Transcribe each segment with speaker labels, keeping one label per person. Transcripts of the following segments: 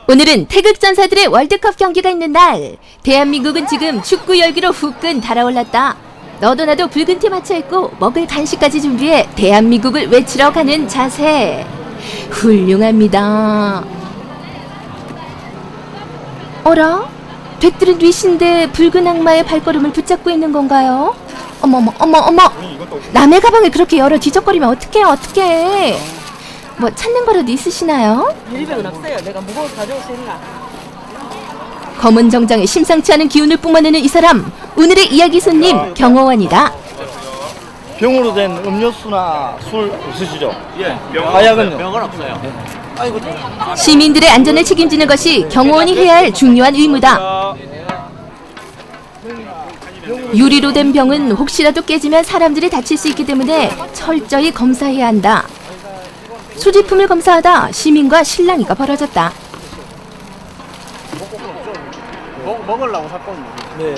Speaker 1: 오늘은 태극전사들의 월드컵 경기가 있는 날. 대한민국은 지금 축구 열기로 후끈 달아올랐다. 너도 나도 붉은 티 맞춰입고 먹을 간식까지 준비해 대한민국을 외치러 가는 자세. 훌륭합니다. 어라? 되뜨린 뉘신데 붉은 악마의 발걸음을 붙잡고 있는 건가요? 어머머. 남의 가방을 그렇게 열어 뒤적거리면 어떡해. 뭐 찾는 거라도 있으시나요?
Speaker 2: 유리병은 없어요. 내가 무거워 가져올 수 있나?
Speaker 1: 검은 정장에 심상치 않은 기운을 뿜어내는 이 사람, 오늘의 이야기 손님 경호원이다.
Speaker 3: 병으로 된 음료수나 술 없으시죠?
Speaker 4: 예,
Speaker 3: 마약은요?
Speaker 4: 병은 없어요.
Speaker 1: 시민들의 안전을 책임지는 것이 경호원이 해야 할 중요한 의무다. 유리로 된 병은 혹시라도 깨지면 사람들이 다칠 수 있기 때문에 철저히 검사해야 한다. 소지품을 검사하다 시민과 실랑이가 벌어졌다.
Speaker 3: 먹으려고 샀거든요. 네.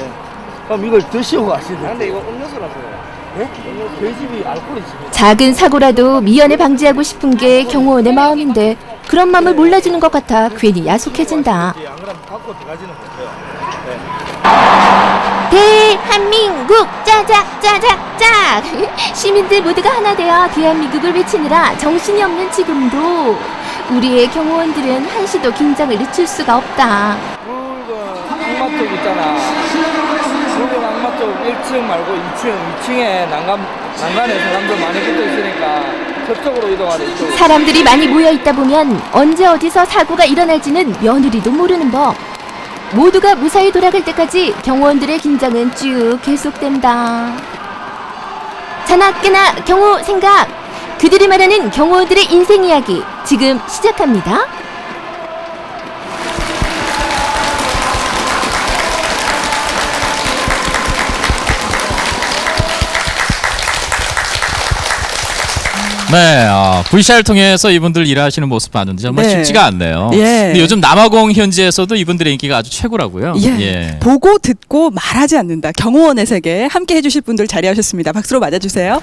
Speaker 3: 그럼 이걸 드시고 가시죠.
Speaker 4: 근데 이거 음료수라서요.
Speaker 3: 네? 돼지비 알코올이 있어요.
Speaker 1: 작은 사고라도 미연에 방지하고 싶은 게 경호원의 마음인데 그런 마음을 몰라주는 것 같아 괜히 야속해진다.
Speaker 3: 안 그러면 갖고 들어가지는 못해요.
Speaker 1: 대한민국 짜작짜작짝. 시민들 모두가 하나 되어 대한민국을 외치느라 정신이 없는 지금도 우리의 경호원들은 한시도 긴장을 늦출 수가 없다.
Speaker 3: 붉은 악마 쪽 있잖아. 붉은 악마 쪽 1층 말고 2층에 난간에 사람들 많이 붙어 있으니까 저쪽으로 이동하래. 이쪽으로.
Speaker 1: 사람들이 많이 모여 있다 보면 언제 어디서 사고가 일어날지는 며느리도 모르는 법. 모두가 무사히 돌아갈 때까지 경호원들의 긴장은 쭉 계속된다. 자나깨나 경호 생각. 그들이 말하는 경호원들의 인생 이야기 지금 시작합니다.
Speaker 5: 네, VCR을 통해서 이분들 일하시는 모습 봤는데 정말
Speaker 6: 네.
Speaker 5: 쉽지가 않네요.
Speaker 6: 예.
Speaker 5: 근데 요즘 남아공 현지에서도 이분들의 인기가 아주 최고라고요.
Speaker 6: 예. 보고 듣고 말하지 않는다. 경호원의 세계 함께 해주실 분들 자리하셨습니다. 박수로 맞아주세요.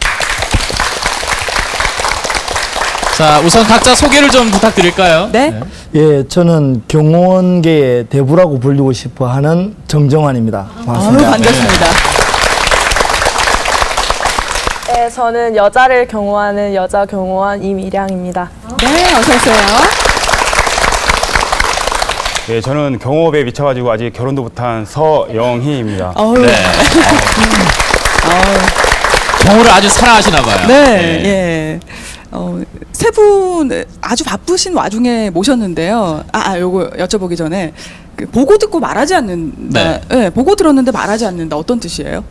Speaker 5: 자, 우선 각자 소개를 좀 부탁드릴까요?
Speaker 6: 네.
Speaker 3: 예, 저는 경호원계의 대부라고 불리고 싶어하는 정정환입니다. 반갑습니다.
Speaker 6: 반갑습니다.
Speaker 7: 네, 저는 여자를 경호하는 여자 경호원 임일양입니다.
Speaker 6: 네, 어서 오세요.
Speaker 4: 예, 저는 경호업에 미쳐가지고 아직 결혼도 못한 서영희입니다.
Speaker 5: 네. 경호를 아주 사랑하시나 봐요.
Speaker 6: 네, 예. 세 분 아주 바쁘신 와중에 모셨는데요. 요거 여쭤보기 전에 보고 듣고 말하지 않는다. 네. 보고 들었는데 말하지 않는다. 어떤 뜻이에요?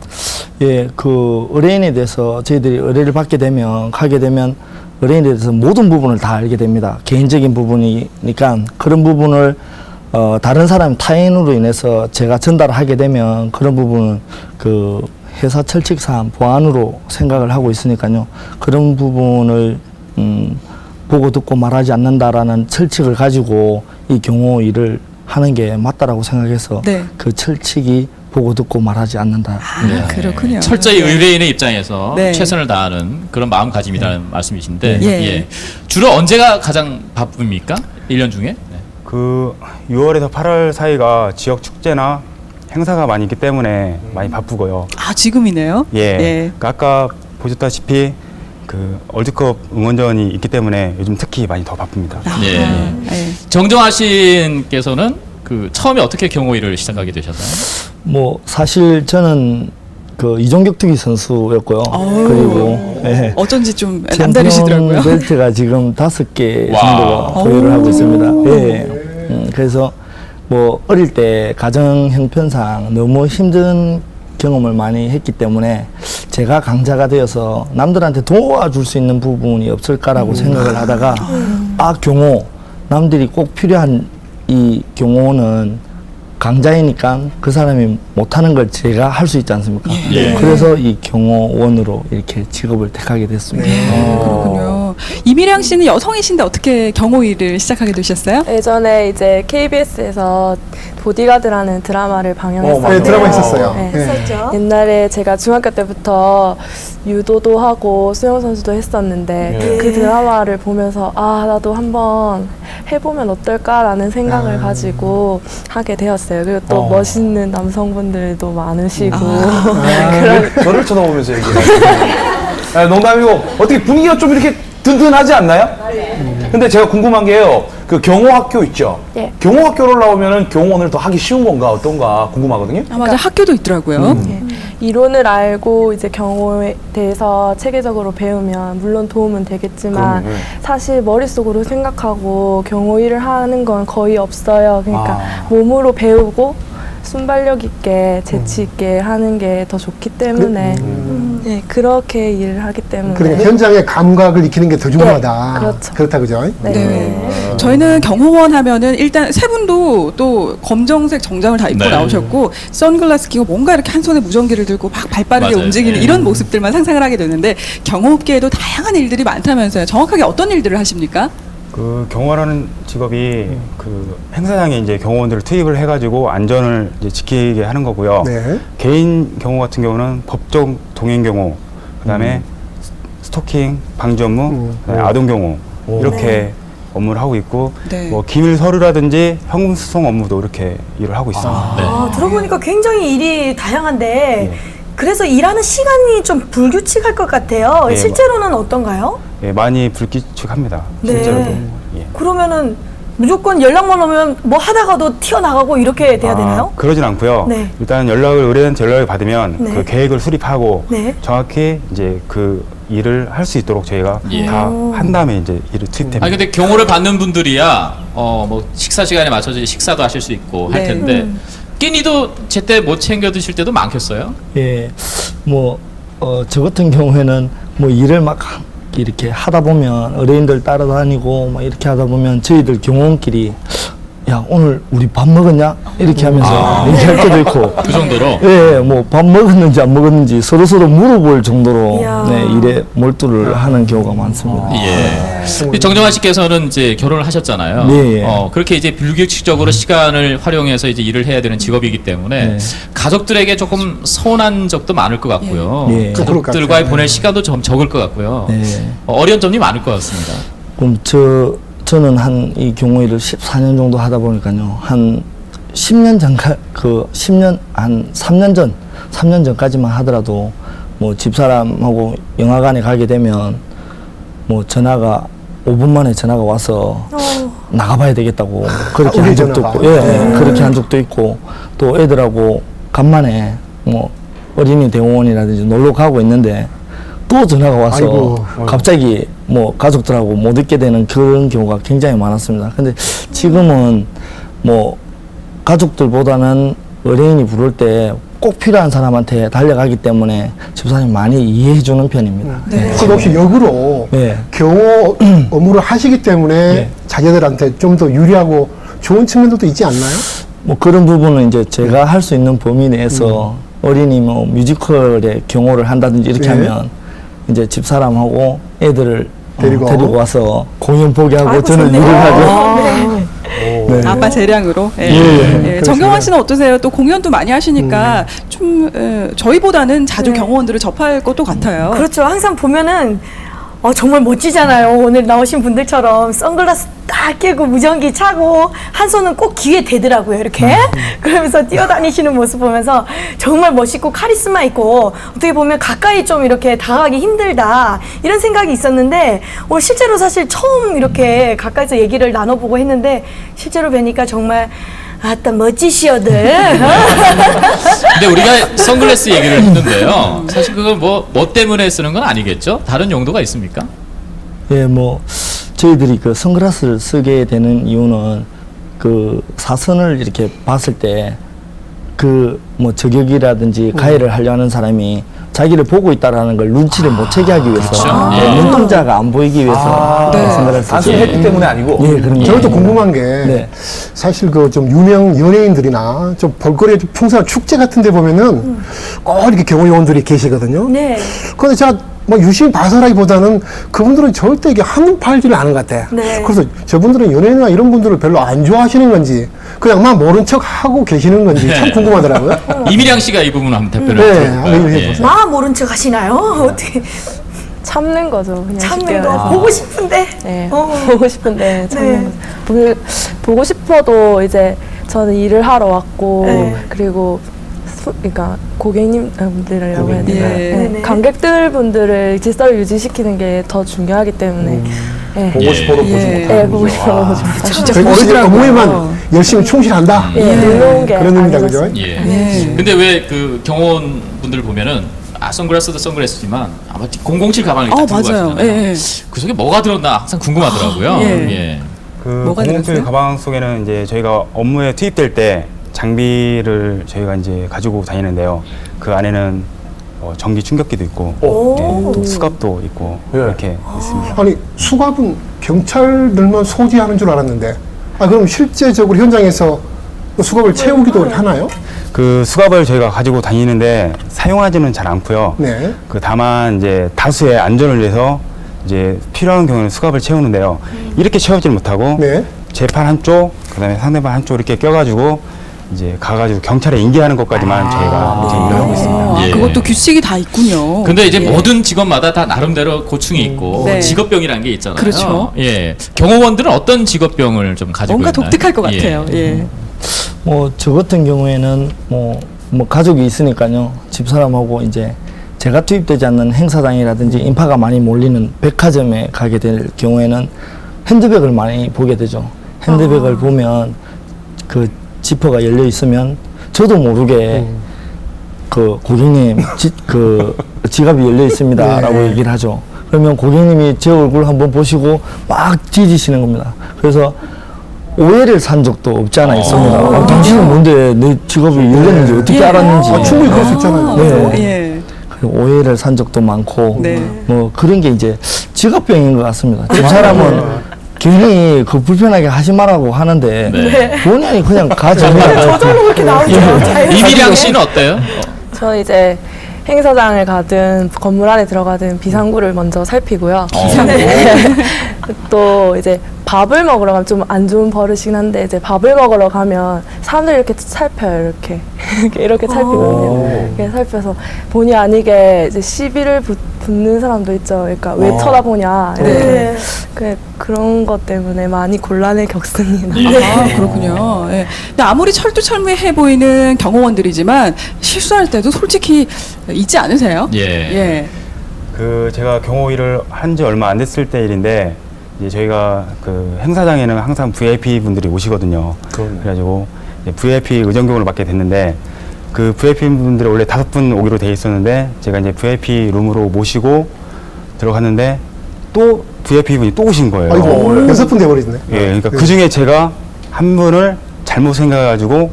Speaker 3: 예, 그 의뢰인에 대해서 저희들이 의뢰를 받게 되면 가게 되면 의뢰인에 대해서 모든 부분을 다 알게 됩니다. 개인적인 부분이니까 그런 부분을 다른 사람 타인으로 인해서 제가 전달을 하게 되면 그런 부분은 그 회사 철칙상 보안으로 생각을 하고 있으니까요. 그런 부분을 보고 듣고 말하지 않는다라는 철칙을 가지고 이 경호 일을 하는 게 맞다라고 생각해서
Speaker 6: 네.
Speaker 3: 그 철칙이 보고 듣고 말하지 않는다.
Speaker 6: 그렇군요.
Speaker 5: 철저히 의뢰인의 입장에서
Speaker 6: 네.
Speaker 5: 최선을 다하는 그런 마음가짐이라는 말씀이신데
Speaker 6: 예.
Speaker 5: 주로 언제가 가장 바쁩니까? 1년 중에? 네.
Speaker 4: 그 6월에서 8월 사이가 지역 축제나 행사가 많이 있기 때문에 많이 바쁘고요.
Speaker 6: 지금이네요.
Speaker 4: 예. 그 아까 보셨다시피 그 월드컵 응원전이 있기 때문에 요즘 특히 많이 더 바쁩니다.
Speaker 5: 예.
Speaker 6: 예.
Speaker 5: 정정하신께서는 그 처음에 어떻게 경호 일을 시작하게 되셨나요?
Speaker 3: 뭐 사실 저는 그 이종격 투기 선수였고요. 그리고 예.
Speaker 6: 어쩐지 좀 남다르시더라고요.
Speaker 3: 챔피언 벨트가 지금 5개
Speaker 5: 와.
Speaker 3: 정도가 보유를 하고 있습니다. 예. 그래서 뭐 어릴 때 가정 형편상 너무 힘든 경험을 많이 했기 때문에 제가 강자가 되어서 남들한테 도와줄 수 있는 부분이 없을까라고 생각을 하다가 경호 남들이 꼭 필요한 이 경호는 강자이니까 그 사람이 못하는 걸 제가 할 수 있지 않습니까?
Speaker 5: 예.
Speaker 3: 그래서 이 경호원으로 이렇게 직업을 택하게 됐습니다.
Speaker 6: 그렇군요. 이미량 씨는 여성이신데 어떻게 경호 일을 시작하게 되셨어요?
Speaker 7: 예전에 이제 KBS에서 보디가드라는 드라마를 방영했었는데
Speaker 8: 네, 드라마 있었어요.
Speaker 7: 네.
Speaker 8: 네.
Speaker 7: 옛날에 제가 중학교 때부터 유도도 하고 수영 선수도 했었는데 그 드라마를 보면서 아 나도 한번 해보면 어떨까라는 생각을 가지고 하게 되었어요. 그리고 또 멋있는 남성분들도 많으시고
Speaker 9: 저를 쳐다보면서 얘기해요. 농담이고 어떻게 분위기가 좀 이렇게 든든하지 않나요? 근데 제가 궁금한 게요. 그 경호학교 있죠?
Speaker 7: 예.
Speaker 9: 경호학교를 나오면은 경호원을 더 하기 쉬운 건가 어떤가 궁금하거든요.
Speaker 6: 아, 맞아. 학교도 있더라고요.
Speaker 7: 이론을 알고 이제 경호에 대해서 체계적으로 배우면 물론 도움은 되겠지만
Speaker 9: 그럼요.
Speaker 7: 사실 머릿속으로 생각하고 경호 일을 하는 건 거의 없어요. 그러니까 몸으로 배우고 순발력 있게 재치 있게 하는 게 더 좋기 때문에 네, 그렇게 일을 하기 때문에
Speaker 8: 그러니까 현장의 감각을 익히는 게 더 중요하다.
Speaker 7: 네, 그렇죠.
Speaker 8: 그렇다 그죠?
Speaker 6: 네. 저희는 경호원 하면은 일단 세 분도 또 검정색 정장을 다 입고
Speaker 5: 네.
Speaker 6: 나오셨고 선글라스 끼고 뭔가 이렇게 한 손에 무전기를 들고 막 발빠르게
Speaker 5: 맞아요.
Speaker 6: 움직이는
Speaker 5: 네.
Speaker 6: 이런 모습들만 상상을 하게 되는데 경호업계에도 다양한 일들이 많다면서요. 정확하게 어떤 일들을 하십니까?
Speaker 4: 그 경호라는 직업이 그 행사장에 이제 경호원들을 투입을 해가지고 안전을 이제 지키게 하는 거고요.
Speaker 8: 네.
Speaker 4: 개인 경호 같은 경우는 법정 동행 경호, 그다음에 스토킹 방지 업무, 그다음에 아동 경호 이렇게 업무를 하고 있고
Speaker 6: 네.
Speaker 4: 뭐 기밀 서류라든지 현금 수송 업무도 이렇게 일을 하고 있습니다.
Speaker 5: 네.
Speaker 10: 들어보니까 굉장히 일이 다양한데 그래서 일하는 시간이 좀 불규칙할 것 같아요.
Speaker 4: 네,
Speaker 10: 실제로는 어떤가요?
Speaker 4: 예, 많이 불규칙합니다.
Speaker 10: 네.
Speaker 4: 실제로도. 예.
Speaker 10: 그러면은 무조건 연락만 오면 뭐 하다가도 튀어나가고 이렇게 돼야 되나요?
Speaker 4: 그러진 않고요.
Speaker 10: 네.
Speaker 4: 일단 의뢰인한테 연락을 받으면
Speaker 10: 네.
Speaker 4: 그 계획을 수립하고
Speaker 10: 네.
Speaker 4: 정확히 이제 그 일을 할 수 있도록 저희가
Speaker 5: 예.
Speaker 4: 다 한 다음에 이제 일을 투입됩니다.
Speaker 5: 아니 근데 경호를 받는 분들이야 뭐 식사 시간에 맞춰서 이제 식사도 하실 수 있고 할
Speaker 6: 네.
Speaker 5: 텐데 끼니도 제때 못 챙겨 드실 때도 많겠어요?
Speaker 3: 예, 뭐, 저 같은 경우에는 뭐 일을 막 이렇게 하다 보면 의뢰인들 따라다니고 막 이렇게 하다 보면 저희들 경호원끼리 야, 오늘 우리 밥 먹었냐? 이렇게 하면서 얘기할 때도 있고.
Speaker 5: 그 정도로?
Speaker 3: 예, 뭐 밥 먹었는지 안 먹었는지 서로서로 물어볼 정도로
Speaker 10: 이야.
Speaker 3: 네, 일에 몰두를 하는 경우가 많습니다.
Speaker 5: 예. 정정환 씨께서는 이제 결혼을 하셨잖아요.
Speaker 3: 네, 예.
Speaker 5: 그렇게 이제 불규칙적으로 시간을 활용해서 이제 일을 해야 되는 직업이기 때문에
Speaker 3: 네.
Speaker 5: 가족들에게 조금 서운한 적도 많을 것 같고요.
Speaker 3: 예. 예.
Speaker 8: 그럴 것
Speaker 5: 가족들과의
Speaker 8: 같아요.
Speaker 5: 보낼 시간도 좀 적을 것 같고요.
Speaker 3: 네.
Speaker 5: 어려운 점이 많을 것 같습니다.
Speaker 3: 그럼 저는 한 이 경호 일을 14년 정도 하다 보니까요. 한 10년 전까 그 10년 한 3년 전까지만 하더라도 뭐 집사람하고 영화관에 가게 되면 뭐 전화가 5분 만에 전화가 와서 나가봐야 되겠다고 그렇게 한 적도
Speaker 8: 전화가.
Speaker 3: 있고, 예, 그렇게 한 적도 있고 또 애들하고 간만에 뭐 어린이 대공원이라든지 놀러 가고 있는데 또 전화가 와서
Speaker 8: 아이고.
Speaker 3: 갑자기 뭐 가족들하고 못 있게 되는 그런 경우가 굉장히 많았습니다. 근데 지금은 뭐 가족들보다는 의뢰인이 부를 때 꼭 필요한 사람한테 달려가기 때문에 집사람이 많이 이해해 주는 편입니다.
Speaker 8: 그리고 혹시 역으로
Speaker 3: 네.
Speaker 8: 경호 업무를 하시기 때문에
Speaker 3: 네.
Speaker 8: 자녀들한테 좀 더 유리하고 좋은 측면도 있지 않나요?
Speaker 3: 뭐 그런 부분은 이제 제가 할 수 있는 범위 내에서 어린이 뭐 뮤지컬에 경호를 한다든지 이렇게
Speaker 8: 네.
Speaker 3: 하면 이제 집사람하고 애들을
Speaker 8: 데리고.
Speaker 3: 데리고 와서 공연 보게 하고
Speaker 10: 아이고,
Speaker 3: 저는
Speaker 10: 좋네요.
Speaker 3: 일을 하죠. 네.
Speaker 6: 아빠 재량으로. 예.
Speaker 3: 예.
Speaker 6: 정경환 씨는 어떠세요? 또 공연도 많이 하시니까 좀 저희보다는 자주
Speaker 10: 네.
Speaker 6: 경호원들을 접할 것도 같아요.
Speaker 10: 그렇죠. 항상 보면은 정말 멋지잖아요. 오늘 나오신 분들처럼 선글라스 딱 끼고 무전기 차고 한 손은 꼭 귀에 대더라고요. 이렇게 그러면서 뛰어다니시는 모습 보면서 정말 멋있고 카리스마 있고 어떻게 보면 가까이 좀 이렇게 다가가기 힘들다 이런 생각이 있었는데 오늘 실제로 사실 처음 이렇게 가까이서 얘기를 나눠보고 했는데 실제로 뵈니까 정말 아따 멋지시어들.
Speaker 5: 근데 우리가 선글라스 얘기를 했는데요. 사실 그건 뭐 때문에 쓰는 건 아니겠죠? 다른 용도가 있습니까?
Speaker 3: 예, 뭐 저희들이 그 선글라스를 쓰게 되는 이유는 그 사선을 이렇게 봤을 때 그 뭐 저격이라든지 가해를 하려는 사람이 자기를 보고 있다라는 걸 눈치를 못 채게 하기 위해서
Speaker 5: 그렇죠.
Speaker 3: 예,
Speaker 5: 예.
Speaker 3: 눈동자가 안 보이기 위해서
Speaker 6: 네.
Speaker 3: 선글라스
Speaker 9: 단순히 햇빛 때문에 아니고.
Speaker 3: 예, 그런
Speaker 8: 저는 또
Speaker 3: 거.
Speaker 8: 궁금한 게
Speaker 3: 네.
Speaker 8: 사실 그 좀 유명 연예인들이나 좀 볼거리에 좀 풍성한 축제 같은 데 보면은 꼭 이렇게 경호 요원들이 계시거든요.
Speaker 10: 네.
Speaker 8: 그런데 제가 뭐 유심히 봐서라기보다는 그분들은 절대 이게 한눈 팔지를 않은 것 같아.
Speaker 10: 네.
Speaker 8: 그래서 저분들은 연예인이나 이런 분들을 별로 안 좋아하시는 건지 그냥 막 모른 척 하고 계시는 건지 참 궁금하더라고요.
Speaker 5: 이미량 씨가 이 부분 한번 답변을
Speaker 8: 네,
Speaker 5: 해볼까요?
Speaker 8: 한번
Speaker 5: 예.
Speaker 8: 해보세요.
Speaker 10: 마 모른 척 하시나요? 어떻게
Speaker 7: 참는 거죠. 그냥 쉽게
Speaker 10: 참는 거
Speaker 7: 말해서.
Speaker 10: 보고 싶은데.
Speaker 7: 네,
Speaker 10: 어.
Speaker 7: 보고 싶은데 참는
Speaker 10: 네.
Speaker 7: 거죠. 보고 싶어도 이제 저는 일을 하러 왔고
Speaker 10: 네.
Speaker 7: 그리고 그러니까 고객님들이라고 해야 되나요?
Speaker 6: 예.
Speaker 7: 네.
Speaker 10: 네네.
Speaker 7: 관객들 분들을 질서를 유지시키는 게 더 중요하기 때문에 네.
Speaker 9: 보고
Speaker 5: 예.
Speaker 9: 싶어도 보지
Speaker 6: 예.
Speaker 9: 못하고.
Speaker 7: 네, 보고 싶어도 보지 못하고.
Speaker 6: 진짜
Speaker 8: 그리고 이제
Speaker 6: 멋지더라고요.
Speaker 8: 업무에만 열심히 충실한다.
Speaker 7: 예, 놀러 온 게
Speaker 8: 그런 의미다,
Speaker 7: 아니라서.
Speaker 8: 그죠?
Speaker 5: 예.
Speaker 6: 예.
Speaker 5: 근데 왜 그 경호원 분들 보면은 선글라스도 선글라스지만 아마 007 가방을 딱 들고
Speaker 6: 맞아요.
Speaker 5: 가시잖아요.
Speaker 6: 예, 예.
Speaker 5: 그 속에 뭐가 들었나 항상 궁금하더라고요.
Speaker 6: 예.
Speaker 5: 예.
Speaker 4: 그
Speaker 6: 뭐가
Speaker 4: 007
Speaker 6: 들었어요?
Speaker 4: 가방 속에는 이제 저희가 업무에 투입될 때 장비를 저희가 이제 가지고 다니는데요. 그 안에는 전기 충격기도 있고, 예, 또 수갑도 있고
Speaker 9: 예.
Speaker 4: 이렇게 있습니다.
Speaker 8: 아니 수갑은 경찰들만 소지하는 줄 알았는데 그럼 실제적으로 현장에서 그 수갑을 채우기도 하나요?
Speaker 4: 그 수갑을 저희가 가지고 다니는데 사용하지는 잘 않고요.
Speaker 8: 네.
Speaker 4: 그 다만 이제 다수의 안전을 위해서 이제 필요한 경우는 수갑을 채우는데요. 이렇게 채우질 못하고
Speaker 8: 네.
Speaker 4: 재판 한쪽, 그다음에 상대방 한쪽 이렇게 껴가지고 이제 가가지고 경찰에 인계하는 것까지만 저희가 이제 일을 하고 있습니다.
Speaker 5: 예.
Speaker 6: 그것도 규칙이 다 있군요.
Speaker 5: 근데 이제
Speaker 6: 예.
Speaker 5: 모든 직업마다 다 나름대로 고충이 있고
Speaker 6: 네.
Speaker 5: 직업병이라는 게 있잖아요.
Speaker 6: 그렇죠.
Speaker 5: 예. 경호원들은 어떤 직업병을 좀 가지고
Speaker 6: 뭔가
Speaker 5: 있나요?
Speaker 6: 독특할 것 같아요. 예.
Speaker 3: 뭐 저 같은 경우에는 뭐 가족이 있으니까요. 집사람하고 이제 제가 투입되지 않는 행사장이라든지 인파가 많이 몰리는 백화점에 가게 될 경우에는 핸드백을 많이 보게 되죠. 핸드백을 보면 그 지퍼가 열려 있으면 저도 모르게 그 고객님 그 지갑이 열려 있습니다라고
Speaker 8: 네.
Speaker 3: 얘기를 하죠. 그러면 고객님이 제 얼굴 한번 보시고 막 뒤지시는 겁니다. 그래서 오해를 산 적도 없지 않아 있습니다. 당신은 뭔데 내 지갑이 열렸는지 어떻게
Speaker 6: 예.
Speaker 3: 알았는지.
Speaker 8: 충분히 그럴 수 있잖아요.
Speaker 3: 네.
Speaker 6: 예.
Speaker 3: 그리고 오해를 산 적도 많고
Speaker 6: 네.
Speaker 3: 뭐 그런 게 이제 직업병인 것 같습니다. 집 사람은 괜히 그 불편하게 하지 말라고 하는데 본인이 그냥 가죠.
Speaker 10: 저절로 그렇게 나오죠. 자연스럽게.
Speaker 5: 이미량 씨는 어때요?
Speaker 7: 저 이제 행사장을 가든 건물 안에 들어가든 비상구를 먼저 살피고요. 또 이제 밥을 먹으러 가면 좀 안 좋은 버릇이긴 한데 이제 밥을 먹으러 가면 사람들이 이렇게 살펴요. 이렇게 이렇게 살피거든요. 이렇게 살펴서 본의 아니게 이제 시비를 붙는 사람도 있죠. 그러니까 왜 쳐다보냐. 이렇게.
Speaker 10: 네.
Speaker 7: 그런 것 때문에 많이 곤란을 겪습니다.
Speaker 6: 아, 그렇군요. 예. 근데 아무리 철두철미해 보이는 경호원들이지만 실수할 때도 솔직히 있지 않으세요?
Speaker 5: 예.
Speaker 6: 예.
Speaker 4: 그 제가 경호 일을 한 지 얼마 안 됐을 때 일인데 이제 저희가 그 행사장에는 항상 VIP 분들이 오시거든요. 그래가지고 이제 VIP 의정경호를 맡게 됐는데 그 VIP 분들이 원래 5분 오기로 돼 있었는데 제가 이제 VIP 룸으로 모시고 들어갔는데 또 VIP 분이 또 오신 거예요.
Speaker 8: 아이고 6분 돼버리네.
Speaker 4: 예, 그러니까 그 중에 제가 한 분을 잘못 생각해가지고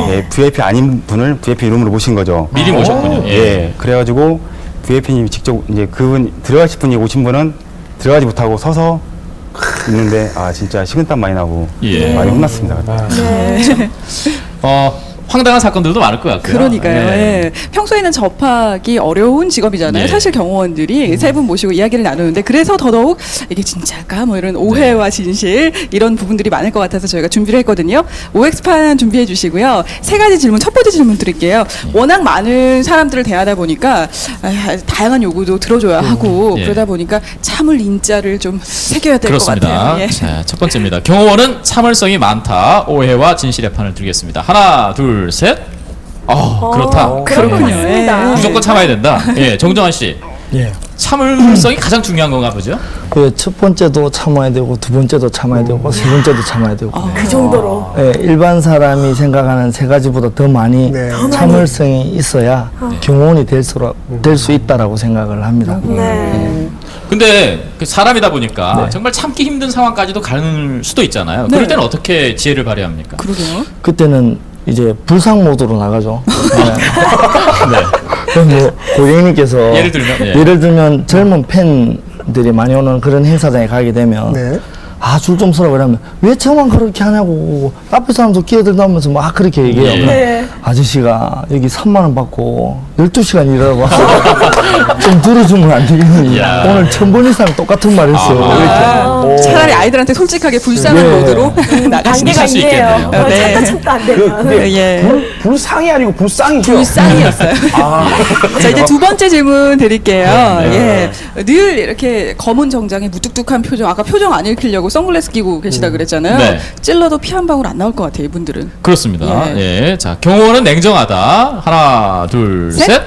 Speaker 4: 예, VIP 아닌 분을 VIP 룸으로 모신 거죠.
Speaker 5: 미리 모셨군요.
Speaker 4: 예, 그래가지고 VIP님이 직접 이제 그분 들어가실 분이 오신 분은 들어가지 못하고 서서 있는데 진짜 식은땀 많이 나고
Speaker 5: 예.
Speaker 4: 많이 혼났습니다.
Speaker 5: 황당한 사건들도 많을 것 같고요.
Speaker 6: 그러니까요. 예. 평소에는 접하기 어려운 직업이잖아요.
Speaker 5: 예.
Speaker 6: 사실 경호원들이 세 분 모시고 이야기를 나누는데 그래서 더더욱 이게 진짜일까 뭐 이런 오해와 진실 이런 부분들이 많을 것 같아서 저희가 준비를 했거든요. OX판 준비해 주시고요. 3가지 질문, 첫 번째 질문 드릴게요. 워낙 많은 사람들을 대하다 보니까 다양한 요구도 들어줘야 하고
Speaker 5: 예.
Speaker 6: 그러다 보니까 참을 인자를 좀 새겨야 될 것
Speaker 5: 그렇습니다.
Speaker 6: 같아요. 예.
Speaker 5: 자, 첫 번째입니다. 경호원은 참을성이 많다. 오해와 진실의 판을 드리겠습니다. 하나, 둘, 셋. 그렇다.
Speaker 6: 그렇군요.
Speaker 10: 맞습니다.
Speaker 5: 무조건 참아야 된다. 예, 정정환 씨.
Speaker 3: 예.
Speaker 5: 참을성이 가장 중요한 건가 보죠?
Speaker 3: 첫 번째도 참아야 되고 두 번째도 참아야 되고 세 번째도 참아야 되고.
Speaker 10: 그 정도로.
Speaker 3: 예, 일반 사람이 생각하는 3가지보다 더 많이
Speaker 8: 네.
Speaker 3: 참을성이 있어야 경호원이 될 수 있다라고 생각을 합니다.
Speaker 10: 네.
Speaker 5: 근데 그 사람이다 보니까 정말 참기 힘든 상황까지도 가는 수도 있잖아요.
Speaker 6: 네.
Speaker 5: 그럴 때는 어떻게 지혜를 발휘합니까?
Speaker 6: 그러게요.
Speaker 3: 그때는 이제 불상 모드로 나가죠. 그럼 뭐 고객님께서
Speaker 5: 예를 들면, 예.
Speaker 3: 예를 들면 젊은 팬들이 많이 오는 그런 행사장에 가게 되면
Speaker 8: 네.
Speaker 3: 줄 좀 서라 그러면 왜 저만 그렇게 하냐고 앞에 사람도 끼어들다면서 막 그렇게 얘기해요.
Speaker 5: 예.
Speaker 3: 그럼
Speaker 10: 네.
Speaker 3: 아저씨가 여기 3만 원 받고 12시간 일하라고 좀 들어주면 안 되겠니?
Speaker 5: 야.
Speaker 3: 오늘 1000번 이상 똑같은 말 했어요. 이렇게.
Speaker 6: 차라리 아이들한테 솔직하게 불쌍한
Speaker 3: 네.
Speaker 6: 모드로 나가시는
Speaker 10: 단계가
Speaker 5: 수
Speaker 10: 있네요.
Speaker 5: 있겠네요.
Speaker 6: 네.
Speaker 10: 참다 안 되면.
Speaker 6: 예.
Speaker 9: 불상이 아니고 불상이죠.
Speaker 6: 불쌍이었어요. 자, 이제 두 번째 질문 드릴게요.
Speaker 5: 네.
Speaker 6: 예. 늘 이렇게 검은 정장에 무뚝뚝한 표정, 아까 표정 안 읽히려고 선글라스 끼고 계시다 그랬잖아요.
Speaker 5: 네.
Speaker 6: 찔러도 피 한 방울 안 나올 것 같아요, 이분들은.
Speaker 5: 그렇습니다.
Speaker 6: 예.
Speaker 5: 예. 자, 경호원은 냉정하다. 하나, 둘,
Speaker 6: 셋.
Speaker 5: 셋.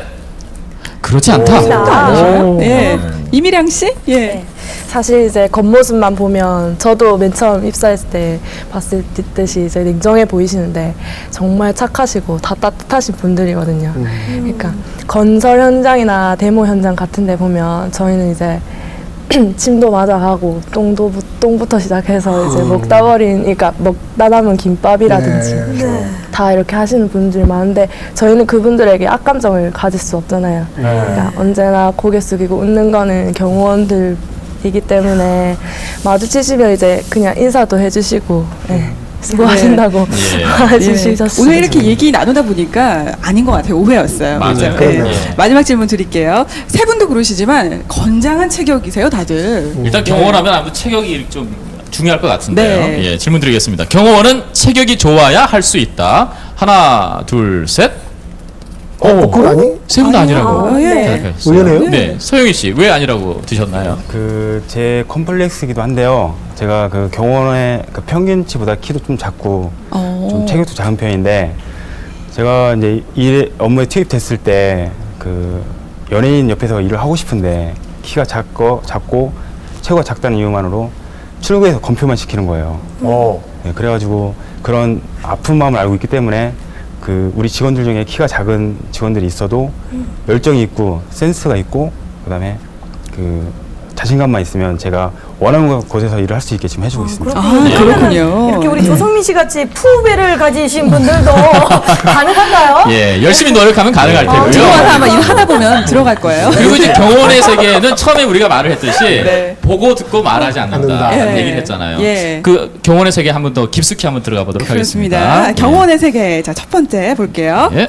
Speaker 5: 그렇지 않다.
Speaker 6: 예. 이미량 씨? 예.
Speaker 7: 사실 이제 겉모습만 보면 저도 맨 처음 입사했을 때 봤을 듯이 이제 냉정해 보이시는데 정말 착하시고 다 따뜻하신 분들이거든요. 그러니까 건설 현장이나 데모 현장 같은 데 보면 저희는 이제 침도 맞아가고 똥부터 시작해서 이제 먹다 버린, 그러니까 먹다 남은 김밥이라든지 다 이렇게 하시는 분들이 많은데 저희는 그분들에게 악감정을 가질 수 없잖아요. 그러니까 언제나 고개 숙이고 웃는 거는 경호원들이기 때문에 마주치시면 이제 그냥 인사도 해주시고 수고하신다고
Speaker 5: 예.
Speaker 7: 해주셨습니다.
Speaker 6: 오늘 이렇게 얘기 나누다 보니까 아닌 것 같아요. 오해였어요.
Speaker 5: 맞아요.
Speaker 6: 그죠?
Speaker 5: 그러네요.
Speaker 6: 마지막 질문 드릴게요. 세 분도 그러시지만 건장한 체격이세요, 다들.
Speaker 5: 일단 경호원하면 아무래도 체격이 좀 중요할 것 같은데요.
Speaker 6: 네.
Speaker 5: 예, 질문 드리겠습니다. 경호원은 체격이 좋아야 할 수 있다. 하나, 둘, 셋.
Speaker 8: 그건 아니?
Speaker 5: 세 분 다 아니라고.
Speaker 6: 예.
Speaker 5: 대답하셨어요.
Speaker 8: 의외네요.
Speaker 5: 네, 소영희 씨 왜 아니라고 드셨나요?
Speaker 4: 제 컴플렉스이기도 한데요. 제가 그 경호원의 그 평균치보다 키도 좀 작고 좀 체격도 작은 편인데 제가 이제 업무에 투입됐을 때 그 연예인 옆에서 일을 하고 싶은데 키가 작고 체구가 작다는 이유만으로 출구에서 검표만 시키는 거예요. 네, 그래가지고 그런 아픈 마음을 알고 있기 때문에 그 우리 직원들 중에 키가 작은 직원들이 있어도 열정이 있고 센스가 있고 그다음에 그 자신감만 있으면 제가 원하는 곳에서 일을 할 수 있게 지금 해주고 있습니다.
Speaker 6: 그렇군요.
Speaker 10: 이렇게 우리 조성민 씨 같이 푸배를 가지신 분들도 가능한가요?
Speaker 5: 예, 열심히 노력하면 가능할 테고요.
Speaker 6: 들어와서 아마 일 하다 보면 들어갈 거예요.
Speaker 5: 그리고 이제 경호원의 세계는 처음에 우리가 말을 했듯이
Speaker 6: 네.
Speaker 5: 보고 듣고 말하지 않는다
Speaker 6: 예.
Speaker 5: 얘기를 했잖아요.
Speaker 6: 예.
Speaker 5: 그 경호원의 세계 한 번 더 깊숙이 한번 들어가 보도록
Speaker 6: 그렇습니다.
Speaker 5: 하겠습니다.
Speaker 6: 경호원의 세계. 자, 첫 번째 볼게요.
Speaker 5: 예.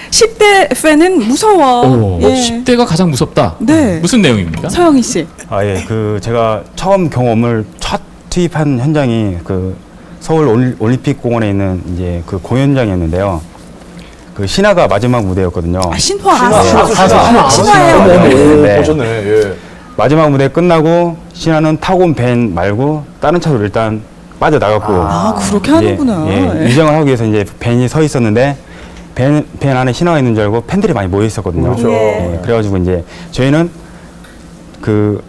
Speaker 6: 10대 팬은 무서워.
Speaker 5: 오,
Speaker 6: 예.
Speaker 5: 10대가 가장 무섭다.
Speaker 6: 네.
Speaker 5: 무슨 내용입니까?
Speaker 6: 서영희 씨.
Speaker 4: 예. 그 제가 처음 경호 업무를 첫 투입한 현장이 그 서울 올림픽 공원에 있는 이제 그 공연장이었는데요. 그 신화가 마지막 무대였거든요.
Speaker 6: 신화예요.
Speaker 4: 네.
Speaker 9: 보셨네. 예.
Speaker 4: 마지막 무대 끝나고 신화는 타고 온 밴 말고 다른 차로 일단 빠져나갔고
Speaker 6: 그렇게 하는구나. 예.
Speaker 4: 위장을 하기 위해서 이제 밴이 서 있었는데 밴 안에 신화가 있는 줄 알고 팬들이 많이 모여 있었거든요.
Speaker 9: 그렇죠.
Speaker 4: 예, 그래가지고 이제 저희는 그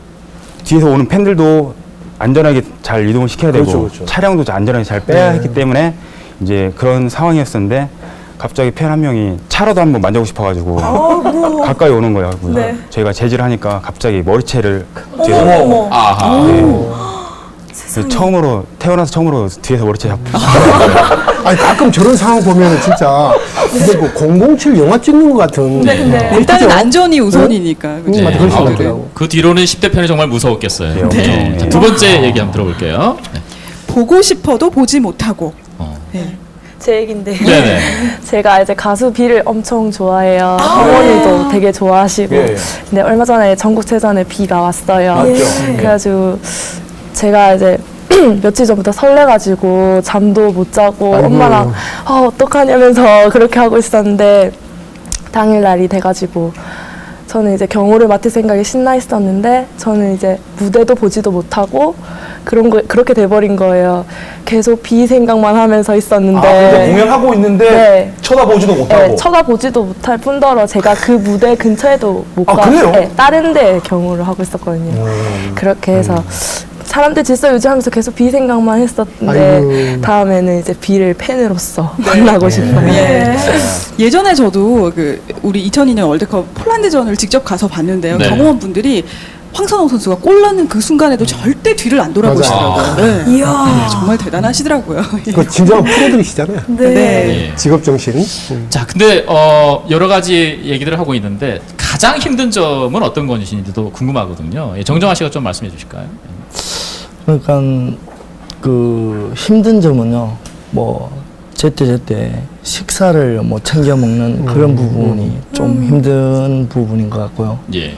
Speaker 4: 뒤에서 오는 팬들도 안전하게 잘 이동을 시켜야 되고
Speaker 9: 그렇죠.
Speaker 4: 차량도 안전하게 잘 빼야 했기 때문에 이제 그런 상황이었었는데 갑자기 팬 한 명이 차라도 한번 만져보고 싶어가지고 가까이 오는 거예요. 저희가 제지를 하니까 갑자기 머리채를 뒤에서
Speaker 5: 아하.
Speaker 4: 처음으로 태어나서 처음으로 뒤에서 머리채 잡고
Speaker 8: 아니 가끔 저런 상황 보면 진짜 이게 뭐 007 영화 찍는 것 같은.
Speaker 6: 일단은 안전이 우선이니까. 그죠?
Speaker 8: 맞아, 그럴 수
Speaker 5: 아,
Speaker 8: 있더라고.
Speaker 5: 그 뒤로는 10대 편이 정말 무서웠겠어요.
Speaker 4: 네, 엄청,
Speaker 5: 네. 자,
Speaker 4: 네.
Speaker 5: 두 번째 얘기 한번 들어볼게요. 네.
Speaker 6: 보고 싶어도 보지 못하고. 네.
Speaker 7: 제 얘긴데
Speaker 5: 네네.
Speaker 7: 제가 이제 가수 비를 엄청 좋아해요. 어머니도 되게 좋아하시고.
Speaker 9: 예.
Speaker 7: 근데 얼마 전에 전국체전에 비가 왔어요.
Speaker 9: 맞죠.
Speaker 7: 그래가지고 제가 이제 며칠 전부터 설레가지고 잠도 못 자고 엄마랑 어떡하냐면서 그렇게 하고 있었는데 당일날이 돼가지고 저는 이제 경호를 맡을 생각에 신나 있었는데 저는 이제 무대도 보지도 못하고 그렇게 돼버린 거예요. 계속 비 생각만 하면서 있었는데.
Speaker 9: 근데 공연하고 있는데
Speaker 7: 네.
Speaker 9: 쳐다보지도 못하고.
Speaker 7: 네, 쳐다보지도 못할 뿐더러 제가 그 무대 근처에도 못
Speaker 9: 그래요?
Speaker 7: 네, 다른 데 경호를 하고 있었거든요. 그렇게 해서 사람들 질서 유지하면서 계속 비 생각만 했었는데
Speaker 8: 아이고.
Speaker 7: 다음에는 이제 비를 팬으로서 만나고 싶어요.
Speaker 6: 예전에 저도 그 우리 2002년 월드컵 폴란드전을 직접 가서 봤는데요.
Speaker 5: 네.
Speaker 6: 경호원 분들이 황선홍 선수가 골 넣는 그 순간에도 절대 뒤를 안 돌아보시더라고요. 네.
Speaker 10: 이야.
Speaker 6: 정말 대단하시더라고요.
Speaker 8: 그 진정한 프로들이시잖아요.
Speaker 6: 네.
Speaker 5: 예.
Speaker 8: 직업 정신.
Speaker 5: 자, 근데 여러 가지 얘기들을 하고 있는데 가장 힘든 점은 어떤 것인지도 궁금하거든요. 예, 정정아 씨가 좀 말씀해 주실까요?
Speaker 3: 그러니까 그 힘든 점은요. 뭐 제때 식사를 뭐 챙겨 먹는 그런 부분이 좀 힘든 부분인 것 같고요.
Speaker 5: 예.